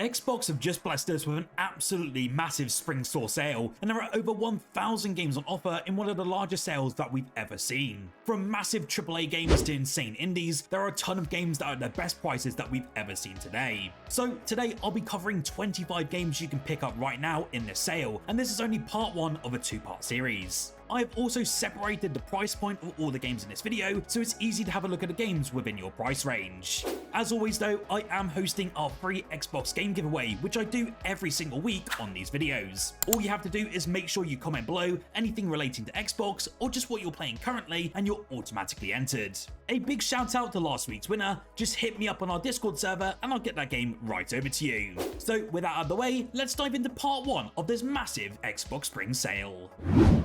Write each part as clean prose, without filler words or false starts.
Xbox have just blessed us with an absolutely massive spring store sale, and there are over 1,000 games on offer in one of the largest sales that we've ever seen. From massive AAA games to insane indies, there are a ton of games that are at the best prices that we've ever seen today. So today I'll be covering 25 games you can pick up right now in this sale, and this is only part 1 of a 2-part series. I've also separated the price point of all the games in this video, so it's easy to have a look at the games within your price range. As always though, I am hosting our free Xbox game giveaway, which I do every single week on these videos. All you have to do is make sure you comment below anything relating to Xbox or just what you're playing currently, and you're automatically entered. A big shout out to last week's winner. Just hit me up on our Discord server and I'll get that game right over to you. So with that out of the way, let's dive into part 1 of this massive Xbox spring sale.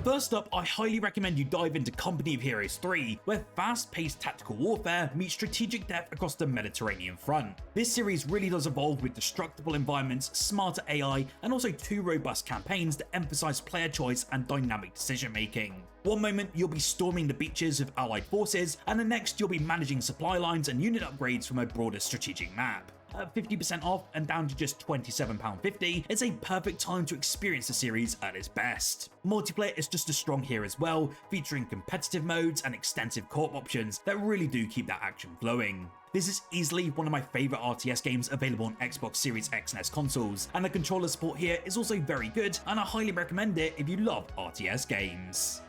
First up, I highly recommend you dive into Company of Heroes 3, where fast-paced tactical warfare meets strategic depth across the Mediterranean front. This series really does evolve with destructible environments, smarter AI, and also 2 robust campaigns that emphasize player choice and dynamic decision making. One moment you'll be storming the beaches of allied forces, and the next you'll be managing supply lines and unit upgrades from a broader strategic map. At 50% off and down to just £27.50, it's a perfect time to experience the series at its best. Multiplayer is just as strong here as well, featuring competitive modes and extensive co-op options that really do keep that action flowing. This is easily one of my favourite RTS games available on Xbox Series X and S consoles, and the controller support here is also very good, and I highly recommend it if you love RTS games.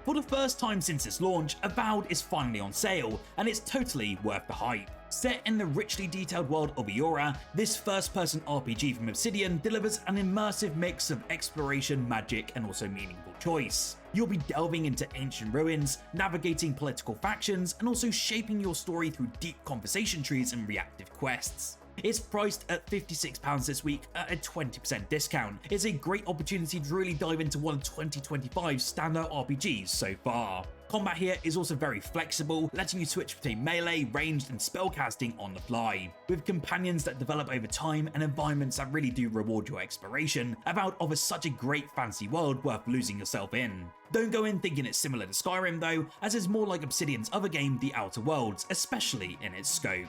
For the first time since its launch, Avowed is finally on sale, and it's totally worth the hype. Set in the richly detailed world of Eora, this first-person RPG from Obsidian delivers an immersive mix of exploration, magic, and also meaningful choice. You'll be delving into ancient ruins, navigating political factions, and also shaping your story through deep conversation trees and reactive quests. It's priced at £56 this week at a 20% discount. It's a great opportunity to really dive into one of 2025's standout RPGs so far. Combat here is also very flexible, letting you switch between melee, ranged, and spellcasting on the fly. With companions that develop over time and environments that really do reward your exploration, Avowed offers such a great fantasy world worth losing yourself in. Don't go in thinking it's similar to Skyrim though, as it's more like Obsidian's other game, The Outer Worlds, especially in its scope.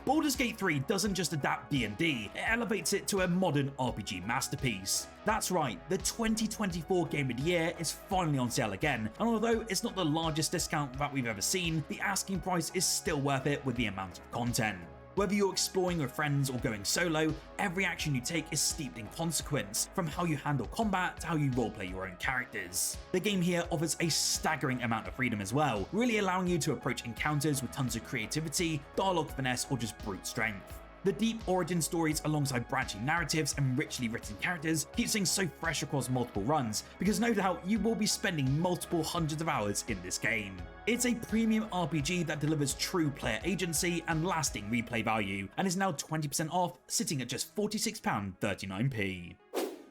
Baldur's Gate 3 doesn't just adapt D&D, it elevates it to a modern RPG masterpiece. That's right, the 2024 Game of the Year is finally on sale again, and although it's not the largest discount that we've ever seen, the asking price is still worth it with the amount of content. Whether you're exploring with friends or going solo, every action you take is steeped in consequence, from how you handle combat to how you roleplay your own characters. The game here offers a staggering amount of freedom as well, really allowing you to approach encounters with tons of creativity, dialogue finesse, or just brute strength. The deep origin stories alongside branching narratives and richly written characters keep things so fresh across multiple runs, because no doubt you will be spending multiple hundreds of hours in this game. It's a premium RPG that delivers true player agency and lasting replay value, and is now 20% off, sitting at just £46.39p.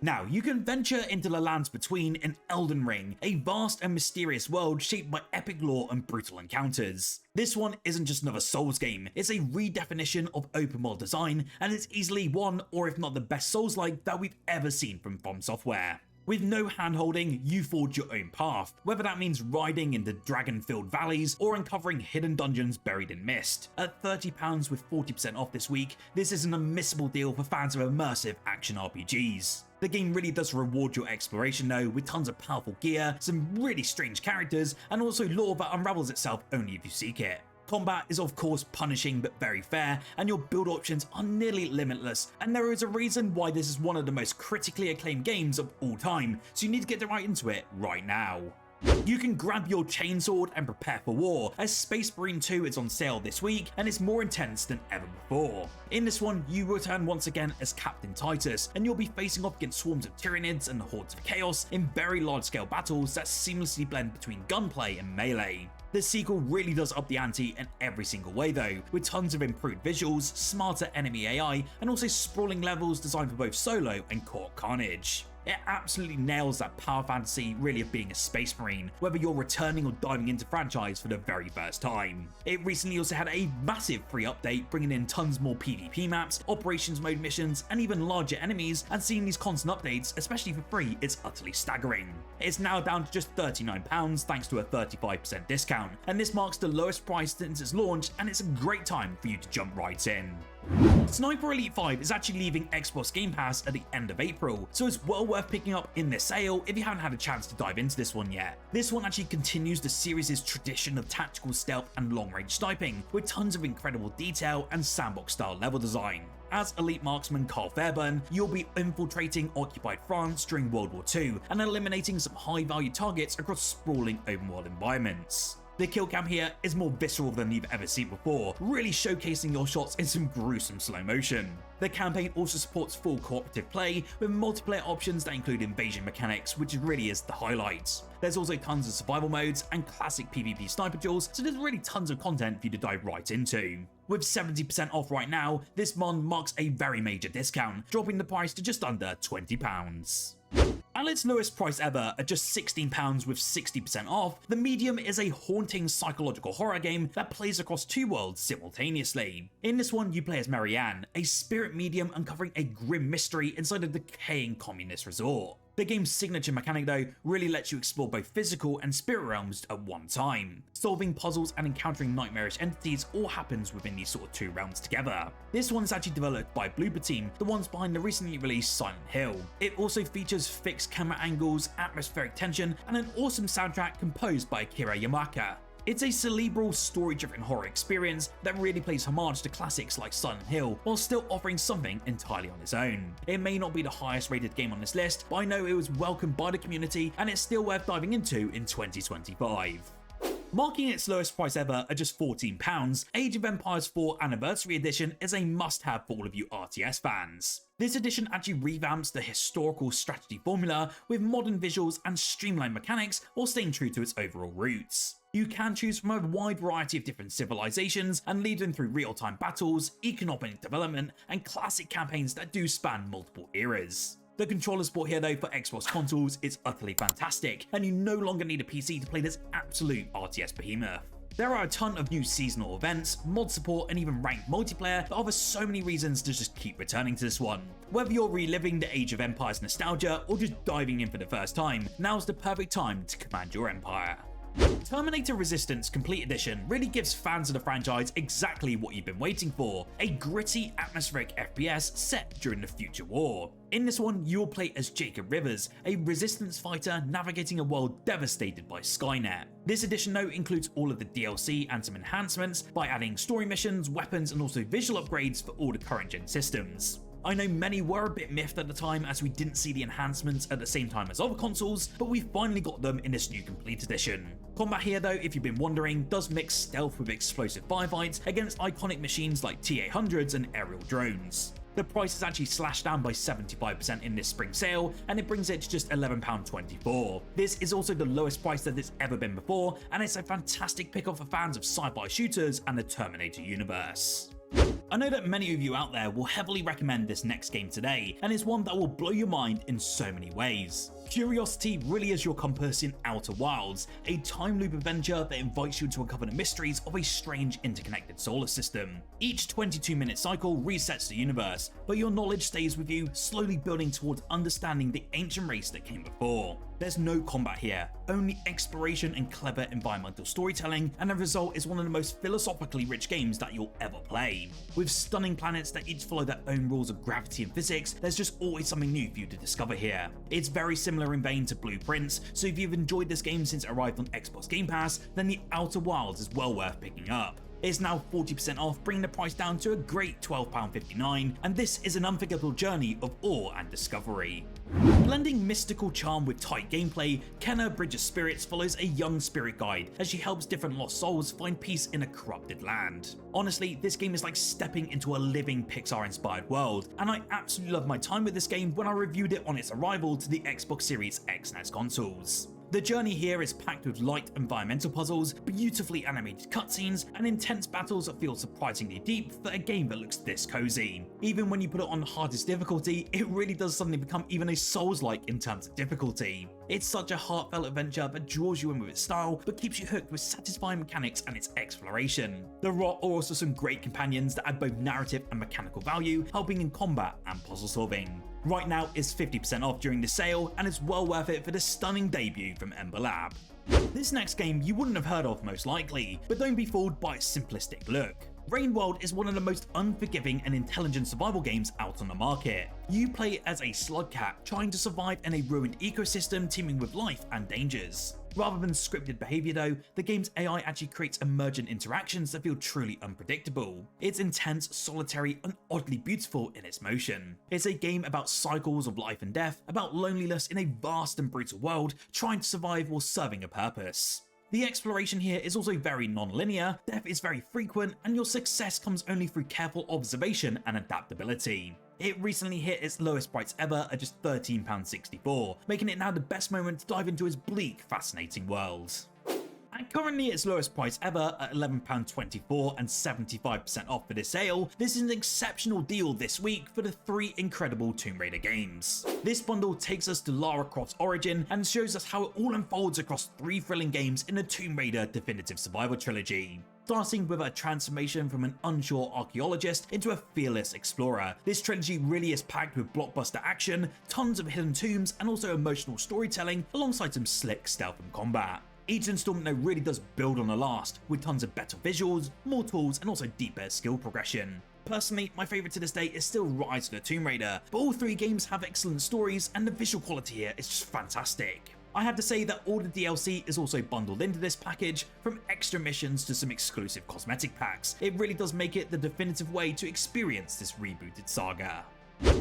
Now, you can venture into the lands between in Elden Ring, a vast and mysterious world shaped by epic lore and brutal encounters. This one isn't just another Souls game, it's a redefinition of open world design, and it's easily one, or if not the best Souls-like that we've ever seen from From Software. With no hand-holding, you forge your own path, whether that means riding into dragon-filled valleys or uncovering hidden dungeons buried in mist. At £30 with 40% off this week, this is an unmissable deal for fans of immersive action RPGs. The game really does reward your exploration though, with tons of powerful gear, some really strange characters, and also lore that unravels itself only if you seek it. Combat is of course punishing but very fair, and your build options are nearly limitless, and there is a reason why this is one of the most critically acclaimed games of all time, so you need to get right into it right now. You can grab your chainsword and prepare for war, as Space Marine 2 is on sale this week and it's more intense than ever before. In this one, you return once again as Captain Titus, and you'll be facing off against swarms of Tyranids and hordes of chaos in very large-scale battles that seamlessly blend between gunplay and melee. The sequel really does up the ante in every single way though, with tons of improved visuals, smarter enemy AI, and also sprawling levels designed for both solo and co-op carnage. It absolutely nails that power fantasy really of being a Space Marine, whether you're returning or diving into franchise for the very first time. It recently also had a massive free update, bringing in tons more PvP maps, operations mode missions, and even larger enemies, and seeing these constant updates, especially for free, is utterly staggering. It's now down to just £39 thanks to a 35% discount, and this marks the lowest price since its launch, and it's a great time for you to jump right in. Sniper Elite 5 is actually leaving Xbox Game Pass at the end of April, so it's well worth picking up in this sale if you haven't had a chance to dive into this one yet. This one actually continues the series' tradition of tactical stealth and long-range sniping, with tons of incredible detail and sandbox-style level design. As elite marksman Carl Fairburn, you'll be infiltrating occupied France during World War II and eliminating some high-value targets across sprawling open-world environments. The kill cam here is more visceral than you've ever seen before, really showcasing your shots in some gruesome slow motion. The campaign also supports full cooperative play with multiplayer options that include invasion mechanics, which really is the highlight. There's also tons of survival modes and classic PvP sniper duels, so there's really tons of content for you to dive right into. With 70% off right now, this mon marks a very major discount, dropping the price to just under £20. At its lowest price ever, at just £16 with 60% off, The Medium is a haunting psychological horror game that plays across two worlds simultaneously. In this one, you play as Marianne, a spirit medium uncovering a grim mystery inside a decaying communist resort. The game's signature mechanic though really lets you explore both physical and spirit realms at one time. Solving puzzles and encountering nightmarish entities all happens within these sort of two realms together. This one is actually developed by Bloober Team, the ones behind the recently released Silent Hill. It also features fixed camera angles, atmospheric tension, and an awesome soundtrack composed by Akira Yamaka. It's a cerebral, story-driven horror experience that really plays homage to classics like Silent Hill, while still offering something entirely on its own. It may not be the highest rated game on this list, but I know it was welcomed by the community and it's still worth diving into in 2025. Marking its lowest price ever at just £14, Age of Empires 4 Anniversary Edition is a must-have for all of you RTS fans. This edition actually revamps the historical strategy formula with modern visuals and streamlined mechanics while staying true to its overall roots. You can choose from a wide variety of different civilizations and lead them through real-time battles, economic development, and classic campaigns that do span multiple eras. The controller support here though for Xbox consoles is utterly fantastic, and you no longer need a PC to play this absolute RTS behemoth. There are a ton of new seasonal events, mod support, and even ranked multiplayer that offer so many reasons to just keep returning to this one. Whether you're reliving the Age of Empires nostalgia or just diving in for the first time, now's the perfect time to command your empire. Terminator Resistance Complete Edition really gives fans of the franchise exactly what you've been waiting for, a gritty, atmospheric FPS set during the future war. In this one, you'll play as Jacob Rivers, a resistance fighter navigating a world devastated by Skynet. This edition though includes all of the DLC and some enhancements by adding story missions, weapons, and also visual upgrades for all the current gen systems. I know many were a bit miffed at the time as we didn't see the enhancements at the same time as other consoles, but we finally got them in this new Complete Edition. Combat here though, if you've been wondering, does mix stealth with explosive firefights against iconic machines like T-800s and aerial drones. The price is actually slashed down by 75% in this spring sale, and it brings it to just £11.24. This is also the lowest price that it's ever been before, and it's a fantastic pick-up for fans of sci-fi shooters and the Terminator universe. I know that many of you out there will heavily recommend this next game today, and it's one that will blow your mind in so many ways. Curiosity really is your compass in Outer Wilds, a time loop adventure that invites you to uncover the mysteries of a strange interconnected solar system. Each 22-minute cycle resets the universe, but your knowledge stays with you, slowly building towards understanding the ancient race that came before. There's no combat here, only exploration and clever environmental storytelling, and the result is one of the most philosophically rich games that you'll ever play. With stunning planets that each follow their own rules of gravity and physics, there's just always something new for you to discover here. It's very similar in vein to Blueprints, so if you've enjoyed this game since it arrived on Xbox Game Pass, then the Outer Wilds is well worth picking up. It's now 40% off, bringing the price down to a great £12.59, and this is an unforgettable journey of awe and discovery. Blending mystical charm with tight gameplay, Kenna Bridge of Spirits follows a young spirit guide as she helps different lost souls find peace in a corrupted land. Honestly, this game is like stepping into a living Pixar-inspired world, and I absolutely loved my time with this game when I reviewed it on its arrival to the Xbox Series X and S consoles. The journey here is packed with light environmental puzzles, beautifully animated cutscenes, and intense battles that feel surprisingly deep for a game that looks this cozy. Even when you put it on hardest difficulty, it really does suddenly become even a Souls-like in terms of difficulty. It's such a heartfelt adventure that draws you in with its style, but keeps you hooked with satisfying mechanics and its exploration. There are also some great companions that add both narrative and mechanical value, helping in combat and puzzle solving. Right now it's 50% off during the sale, and it's well worth it for this stunning debut from Ember Lab. This next game you wouldn't have heard of most likely, but don't be fooled by its simplistic look. Rainworld is one of the most unforgiving and intelligent survival games out on the market. You play as a slug cat trying to survive in a ruined ecosystem teeming with life and dangers. Rather than scripted behavior though, the game's AI actually creates emergent interactions that feel truly unpredictable. It's intense, solitary, and oddly beautiful in its motion. It's a game about cycles of life and death, about loneliness in a vast and brutal world, trying to survive while serving a purpose. The exploration here is also very non-linear, death is very frequent, and your success comes only through careful observation and adaptability. It recently hit its lowest price ever at just £13.64, making it now the best moment to dive into its bleak, fascinating world. And currently its lowest price ever at £11.24 and 75% off for this sale, this is an exceptional deal this week for the 3 incredible Tomb Raider games. This bundle takes us to Lara Croft's origin and shows us how it all unfolds across 3 thrilling games in the Tomb Raider Definitive Survival Trilogy. Starting with a transformation from an unsure archaeologist into a fearless explorer, this trilogy really is packed with blockbuster action, tons of hidden tombs, and also emotional storytelling alongside some slick stealth and combat. Each installment though really does build on the last, with tons of better visuals, more tools, and also deeper skill progression. Personally, my favourite to this day is still Rise of the Tomb Raider, but all 3 games have excellent stories and the visual quality here is just fantastic. I have to say that all the DLC is also bundled into this package, from extra missions to some exclusive cosmetic packs. It really does make it the definitive way to experience this rebooted saga.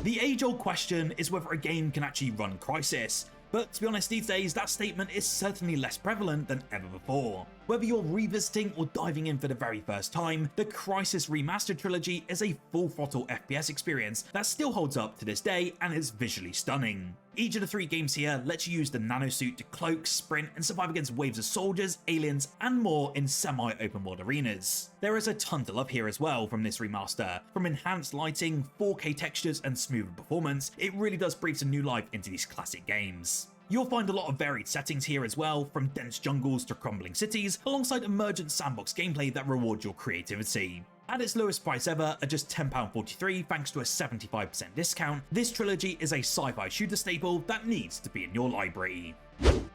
The age-old question is whether a game can actually run Crysis, but to be honest, these days that statement is certainly less prevalent than ever before. Whether you're revisiting or diving in for the very first time, the Crysis Remastered trilogy is a full-throttle FPS experience that still holds up to this day and is visually stunning. Each of the 3 games here lets you use the nanosuit to cloak, sprint, and survive against waves of soldiers, aliens, and more in semi-open world arenas. There is a ton to love here as well from this remaster. From enhanced lighting, 4K textures, and smoother performance, it really does breathe some new life into these classic games. You'll find a lot of varied settings here as well, from dense jungles to crumbling cities, alongside emergent sandbox gameplay that rewards your creativity. At its lowest price ever, at just £10.43 thanks to a 75% discount, this trilogy is a sci-fi shooter staple that needs to be in your library.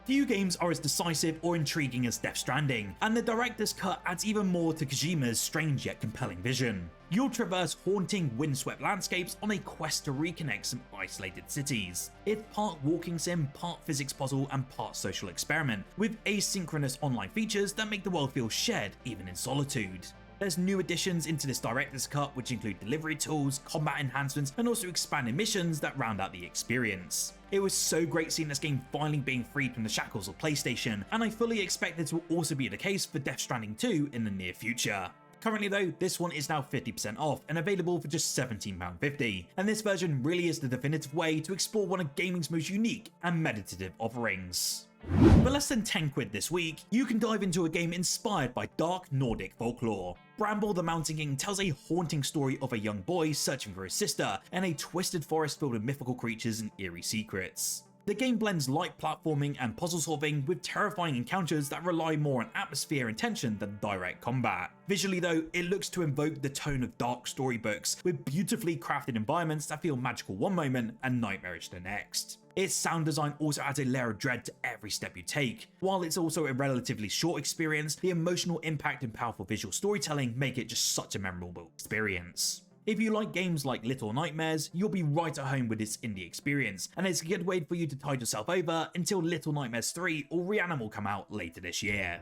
Few games are as decisive or intriguing as Death Stranding, and the director's cut adds even more to Kojima's strange yet compelling vision. You'll traverse haunting, windswept landscapes on a quest to reconnect some isolated cities. It's part walking sim, part physics puzzle, and part social experiment, with asynchronous online features that make the world feel shared even in solitude. There's new additions into this director's cut which include delivery tools, combat enhancements, and also expanded missions that round out the experience. It was so great seeing this game finally being freed from the shackles of PlayStation, and I fully expect this will also be the case for Death Stranding 2 in the near future. Currently though, this one is now 50% off and available for just £17.50, and this version really is the definitive way to explore one of gaming's most unique and meditative offerings. For less than 10 quid this week, you can dive into a game inspired by dark Nordic folklore. Bramble the Mountain King tells a haunting story of a young boy searching for his sister in a twisted forest filled with mythical creatures and eerie secrets. The game blends light platforming and puzzle solving with terrifying encounters that rely more on atmosphere and tension than direct combat. Visually though, it looks to invoke the tone of dark storybooks, with beautifully crafted environments that feel magical one moment and nightmarish the next. Its sound design also adds a layer of dread to every step you take. While it's also a relatively short experience, the emotional impact and powerful visual storytelling make it just such a memorable experience. If you like games like Little Nightmares, you'll be right at home with this indie experience, and it's a good way for you to tide yourself over until Little Nightmares 3 or Reanimal come out later this year.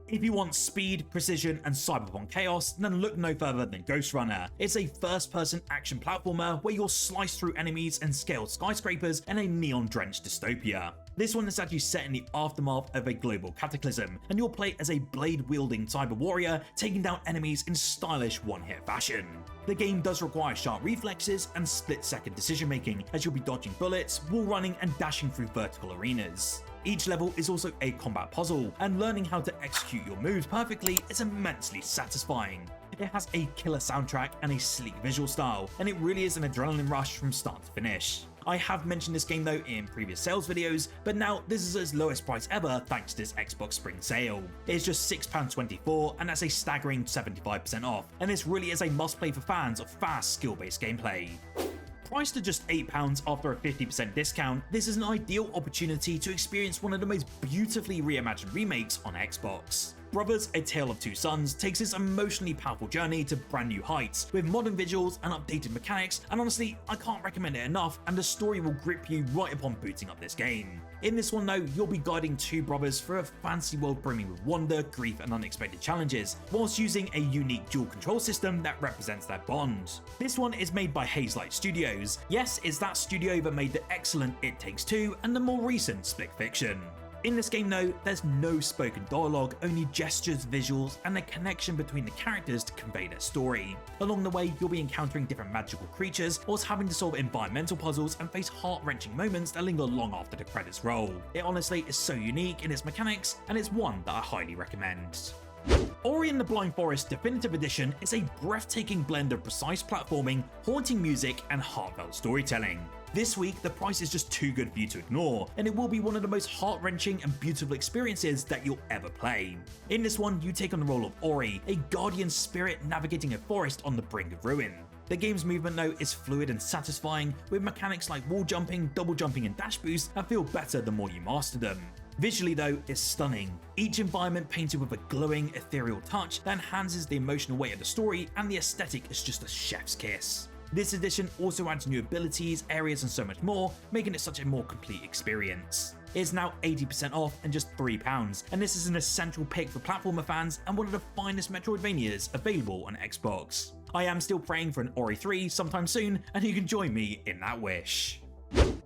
If you want speed, precision, and cyberpunk chaos, then look no further than Ghost Runner. It's a first-person action platformer where you'll slice through enemies and scale skyscrapers in a neon-drenched dystopia. This one is actually set in the aftermath of a global cataclysm, and you'll play as a blade-wielding cyber warrior taking down enemies in stylish one-hit fashion. The game does require sharp reflexes and split-second decision-making, as you'll be dodging bullets, wall running, and dashing through vertical arenas. Each level is also a combat puzzle, and learning how to execute your moves perfectly is immensely satisfying. It has a killer soundtrack and a sleek visual style, and it really is an adrenaline rush from start to finish. I have mentioned this game though in previous sales videos, but now this is its lowest price ever thanks to this Xbox Spring sale. It's just £6.24, and that's a staggering 75% off, and this really is a must play for fans of fast skill-based gameplay. Priced at just £8 after a 50% discount, this is an ideal opportunity to experience one of the most beautifully reimagined remakes on Xbox. Brothers: A Tale of Two Sons takes this emotionally powerful journey to brand new heights, with modern visuals and updated mechanics, and honestly, I can't recommend it enough, and the story will grip you right upon booting up this game. In this one though, you'll be guiding two brothers through a fantasy world brimming with wonder, grief and unexpected challenges, whilst using a unique dual control system that represents their bond. This one is made by Hazelight Studios. Yes, it's that studio that made the excellent It Takes Two and the more recent Split Fiction. In this game though, there's no spoken dialogue, only gestures, visuals, and a connection between the characters to convey their story. Along the way, you'll be encountering different magical creatures, whilst having to solve environmental puzzles and face heart-wrenching moments that linger long after the credits roll. It honestly is so unique in its mechanics, and it's one that I highly recommend. Ori and the Blind Forest Definitive Edition is a breathtaking blend of precise platforming, haunting music, and heartfelt storytelling. This week, the price is just too good for you to ignore, and it will be one of the most heart-wrenching and beautiful experiences that you'll ever play. In this one, you take on the role of Ori, a guardian spirit navigating a forest on the brink of ruin. The game's movement though is fluid and satisfying, with mechanics like wall jumping, double jumping and dash boost that feel better the more you master them. Visually though, it's stunning. Each environment painted with a glowing, ethereal touch that enhances the emotional weight of the story, and the aesthetic is just a chef's kiss. This edition also adds new abilities, areas and so much more, making it such a more complete experience. It's now 80% off and just £3, and this is an essential pick for platformer fans and one of the finest Metroidvanias available on Xbox. I am still praying for an Ori 3 sometime soon, and you can join me in that wish.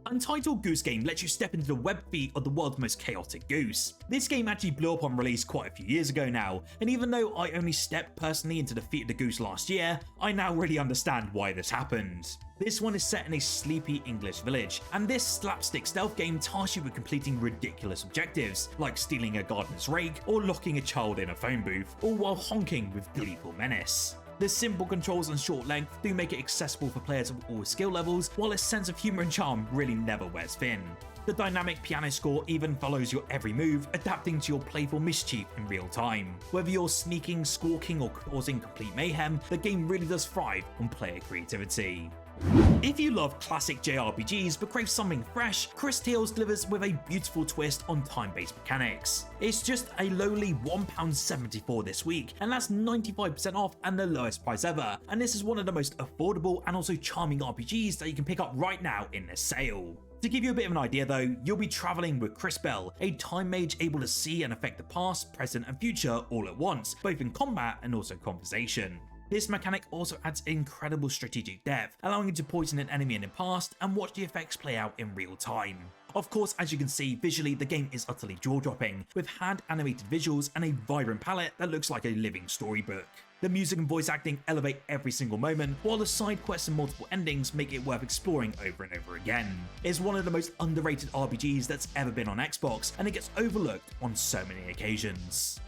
Untitled Goose Game lets you step into the web feet of the world's most chaotic goose. This game actually blew up on release quite a few years ago now, and even though I only stepped personally into the feet of the goose last year, I now really understand why this happened. This one is set in a sleepy English village, and this slapstick stealth game tasks you with completing ridiculous objectives, like stealing a gardener's rake or locking a child in a phone booth, all while honking with gleeful menace. The simple controls and short length do make it accessible for players of all skill levels, while its sense of humour and charm really never wears thin. The dynamic piano score even follows your every move, adapting to your playful mischief in real time. Whether you're sneaking, squawking or causing complete mayhem, the game really does thrive on player creativity. If you love classic JRPGs but crave something fresh, Chris Tales delivers with a beautiful twist on time-based mechanics. It's just a lowly £1.74 this week, and that's 95% off and the lowest price ever, and this is one of the most affordable and also charming RPGs that you can pick up right now in this sale. To give you a bit of an idea though, you'll be travelling with Chris Bell, a time mage able to see and affect the past, present and future all at once, both in combat and also conversation. This mechanic also adds incredible strategic depth, allowing you to poison an enemy in the past and watch the effects play out in real time. Of course, as you can see, visually the game is utterly jaw-dropping, with hand-animated visuals and a vibrant palette that looks like a living storybook. The music and voice acting elevate every single moment, while the side quests and multiple endings make it worth exploring over and over again. It's one of the most underrated RPGs that's ever been on Xbox, and it gets overlooked on so many occasions.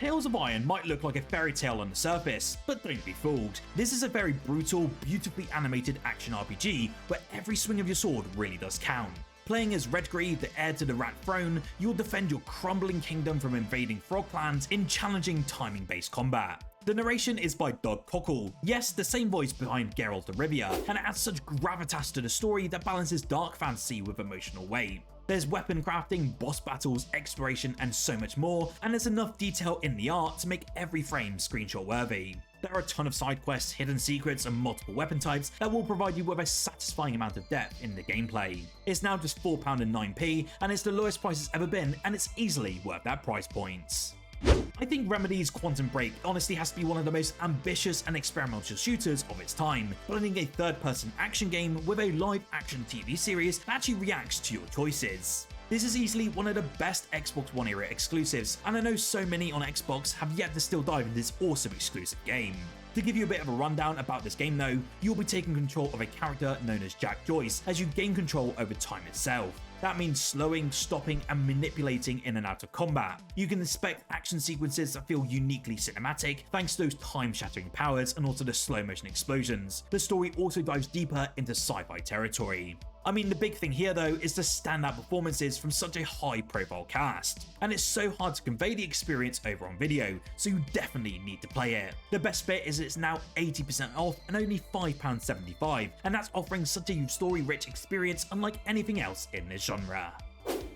Tales of Iron might look like a fairy tale on the surface, but don't be fooled. This is a very brutal, beautifully animated action RPG where every swing of your sword really does count. Playing as Redgrave, the heir to the Rat Throne, you'll defend your crumbling kingdom from invading frog clans in challenging timing-based combat. The narration is by Doug Cockle, yes, the same voice behind Geralt of Rivia, and it adds such gravitas to the story that balances dark fantasy with emotional weight. There's weapon crafting, boss battles, exploration, and so much more, and there's enough detail in the art to make every frame screenshot worthy. There are a ton of side quests, hidden secrets, and multiple weapon types that will provide you with a satisfying amount of depth in the gameplay. It's now just £4.09, and it's the lowest price it's ever been, and it's easily worth that price point. I think Remedy's Quantum Break honestly has to be one of the most ambitious and experimental shooters of its time, blending a third-person action game with a live-action TV series that actually reacts to your choices. This is easily one of the best Xbox One era exclusives, and I know so many on Xbox have yet to still dive into this awesome exclusive game. To give you a bit of a rundown about this game though, you'll be taking control of a character known as Jack Joyce as you gain control over time itself. That means slowing, stopping, and manipulating in and out of combat. You can inspect action sequences that feel uniquely cinematic thanks to those time-shattering powers and also the slow-motion explosions. The story also dives deeper into sci-fi territory. I mean, the big thing here though is the standout performances from such a high-profile cast, and it's so hard to convey the experience over on video, so you definitely need to play it. The best bit is it's now 80% off and only £5.75, and that's offering such a story-rich experience unlike anything else in this genre.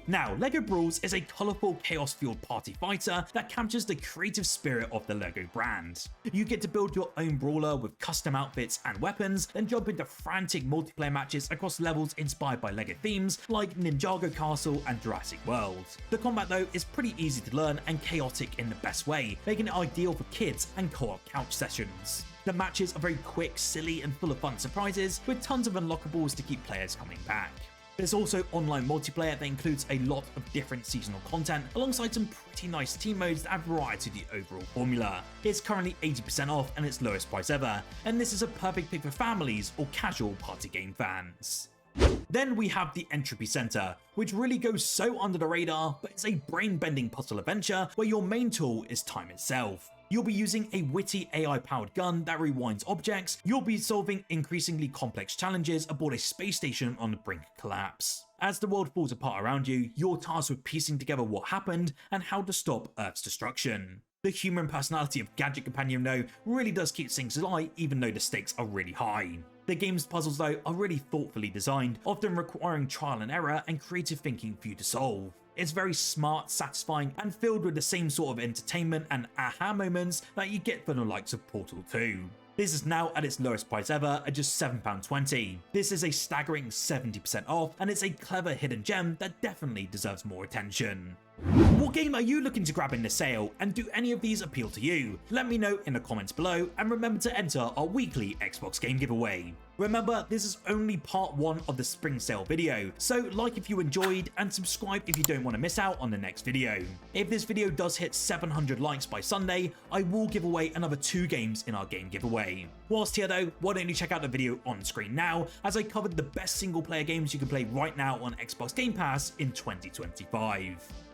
Now, LEGO Brawls is a colourful, chaos-fueled party fighter that captures the creative spirit of the LEGO brand. You get to build your own brawler with custom outfits and weapons, then jump into frantic multiplayer matches across levels inspired by LEGO themes like Ninjago Castle and Jurassic World. The combat though is pretty easy to learn and chaotic in the best way, making it ideal for kids and co-op couch sessions. The matches are very quick, silly, and full of fun surprises, with tons of unlockables to keep players coming back. There's also online multiplayer that includes a lot of different seasonal content, alongside some pretty nice team modes that add variety to the overall formula. It's currently 80% off and its lowest price ever, and this is a perfect pick for families or casual party game fans. Then we have the Entropy Center, which really goes so under the radar, but it's a brain-bending puzzle adventure where your main tool is time itself. You'll be using a witty AI-powered gun that rewinds objects. You'll be solving increasingly complex challenges aboard a space station on the brink of collapse. As the world falls apart around you, you're tasked with piecing together what happened and how to stop Earth's destruction. The human personality of Gadget Companion though really does keep things light, even though the stakes are really high. The game's puzzles though are really thoughtfully designed, often requiring trial and error and creative thinking for you to solve. It's very smart, satisfying, and filled with the same sort of entertainment and aha moments that you get from the likes of Portal 2. This is now at its lowest price ever at just £7.20. This is a staggering 70% off, and it's a clever hidden gem that definitely deserves more attention. What game are you looking to grab in the sale, and do any of these appeal to you? Let me know in the comments below, and remember to enter our weekly Xbox game giveaway. Remember, this is only part 1 of the spring sale video, so like if you enjoyed and subscribe if you don't want to miss out on the next video. If this video does hit 700 likes by Sunday, I will give away another 2 games in our game giveaway. Whilst here though, why don't you check out the video on screen now, as I covered the best single player games you can play right now on Xbox Game Pass in 2025.